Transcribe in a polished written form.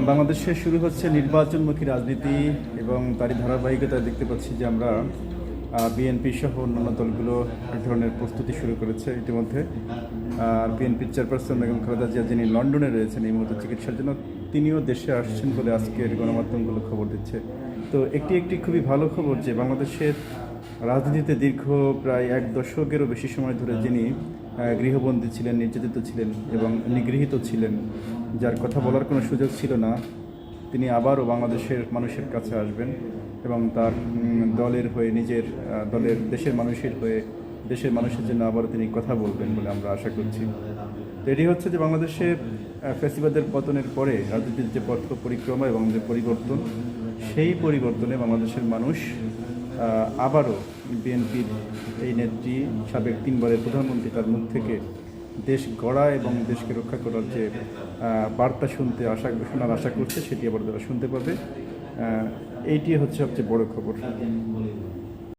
বাংলাদেশে শুরু হচ্ছে নির্বাচনমুখী রাজনীতি এবং তারই ধারাবাহিকতায় দেখতে পাচ্ছি যে আমরা বিএনপি সহ অন্যান্য দলগুলো এক ধরনের প্রস্তুতি শুরু করেছে ইতিমধ্যে। আর বিএনপির চেয়ারপারসন বেগম খালেদা জিয়া যিনি লন্ডনে রয়েছেন এই মুহূর্তে চিকিৎসার জন্য, তিনিও দেশে আসছেন বলে আজকের গণমাধ্যমগুলো খবর দিচ্ছে। তো একটি খুবই ভালো খবর যে বাংলাদেশের রাজনীতিতে দীর্ঘ প্রায় এক দশকেরও বেশি সময় ধরে যিনি গৃহবন্দী ছিলেন, নির্যাতিত ছিলেন এবং নিগৃহীত ছিলেন, যার কথা বলার কোনো সুযোগ ছিল না, তিনি আবারও বাংলাদেশের মানুষের কাছে আসবেন এবং তার দলের হয়ে দেশের মানুষের হয়ে দেশের মানুষের জন্য আবারও তিনি কথা বলবেন বলে আমরা আশা করছি। তো এটি হচ্ছে যে বাংলাদেশে ফ্যাসিবাদের পতনের পরে রাজনীতির যে পথ পরিক্রমা এবং যে পরিবর্তন, সেই পরিবর্তনে বাংলাদেশের মানুষ আবারও বিএনপির এই নেত্রী, সাবেক 3 বারের প্রধানমন্ত্রী, তার মুখ থেকে দেশ গড়া এবং দেশকে রক্ষা করার যে বার্তা শোনার আশা করছে, সেটি আবার তারা শুনতে পাবে। এইটি হচ্ছে সবচেয়ে বড় খবর।